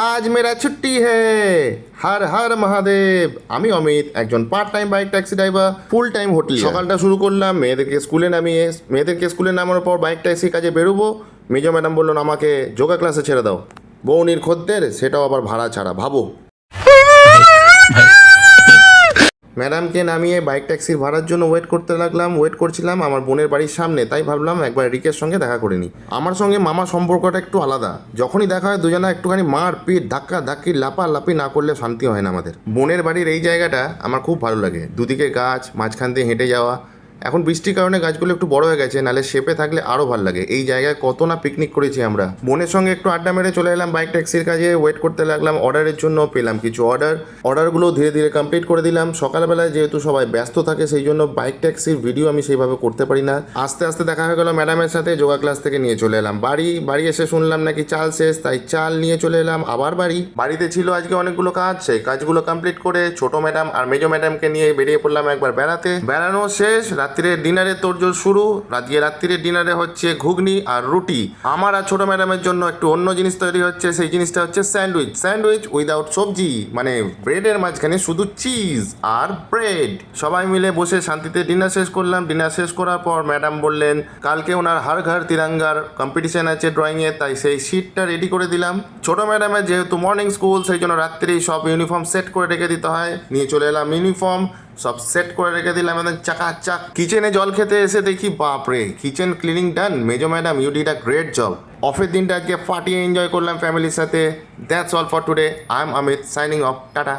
আজ মেরা ছুট্টি হে। হর হর মহাদেব। আমি অমিত, একজন part time bike taxi driver, full time hotel. সকালটা শুরু করলাম মেয়েদেরকে স্কুলে নামানোর পর বাইক ট্যাক্সি কাজে বেরোবো। মেজো ম্যাডাম বললেন আমাকে যোগা ক্লাসে ছেড়ে দাও। বৌনির খদ্দের, সেটাও আবার ভাড়া ছাড়া, ভাবো। ম্যাডামকে নামিয়ে বাইক ট্যাক্সির ভাড়ার জন্য ওয়েট করছিলাম আমার বোনের বাড়ির সামনে, তাই ভাবলাম একবার রিকের সঙ্গে দেখা করে নিই। আমার সঙ্গে মামা সম্পর্কটা একটু আলাদা, যখনই দেখা হয় দুজনা একটুখানি মার পিট ধাক্কা ধাক্কি লাপালাপি না করলে শান্তি হয় না আমাদের। বোনের বাড়ির এই জায়গাটা আমার খুব ভালো লাগে, দুদিকে গাছ, মাঝখান দিয়ে হেঁটে যাওয়া। এখন বৃষ্টির কারণে গাছগুলো একটু বড় হয়ে গেছে, নাহলে শেপে থাকলে আরও ভালো লাগে। এই জায়গায় কত না পিকনিক করেছি আমরা। বোনের সঙ্গে একটু আড্ডা মেরে চলে এলাম বাইক ট্যাক্সির কাজে। ওয়েট করতে লাগলাম অর্ডারের জন্য, পেলাম কিছু অর্ডারগুলো ধীরে ধীরে কমপ্লিট করে দিলাম। সকালবেলায় যেহেতু সবাই ব্যস্ত থাকে, সেই জন্য বাইক ট্যাক্সির ভিডিও আমি সেইভাবে করতে পারি না। আস্তে আস্তে দেখা হয়ে গেল ম্যাডামের সাথে, যোগা ক্লাস থেকে নিয়ে চলে এলাম বাড়ি এসে শুনলাম নাকি চাল শেষ, তাই চাল নিয়ে চলে এলাম আবার বাড়িতে ছিল আজকে অনেকগুলো কাজ, সেই কাজগুলো কমপ্লিট করে ছোট ম্যাডাম আর মেজো ম্যাডামকে নিয়ে বেরিয়ে পড়লাম একবার বেড়ানো শেষ। রাত্রিরে ডিনারের তোড়জোড় শুরু। রাত্রিরের ডিনারে হচ্ছে ঘুগনি আর রুটি। আমার আর ছোট ম্যাডামের জন্য একটু অন্য জিনিস তৈরি হচ্ছে, সেই জিনিসটা হচ্ছে স্যান্ডউইচ উইদাউট সবজি, মানে ব্রেডের মাঝখানে শুধু চিজ আর ব্রেড। সবাই মিলে বসে শান্তিতে ডিনার শেষ করলাম। ডিনার শেষ করার পর ম্যাডাম বললেন কালকে ওনার হর ঘর তিরঙ্গার কম্পিটিশন আছে ড্রয়িংয়ে, তাই সেই শিটটা রেডি করে দিলাম। ছোট ম্যাডামের যেহেতু মর্নিং স্কুল, সেই জন্য রাত্রেই সব ইউনিফর্ম সেট করে রেখে দিতে হয়। নিয়ে চলে এলাম ইউনিফর্ম, সব সেট করে রেখে দিলাম একদম চাকাচাক। কিচেনে জল খেতে এসে দেখি বাপরে, কিচেন ক্লিনিং ডান। মেজো madam, you did a great job. অফের দিনটা আজকে ফাটিয়ে এনজয় করলাম ফ্যামিলির সাথে। That's all for today. I am Amit, signing off, tata.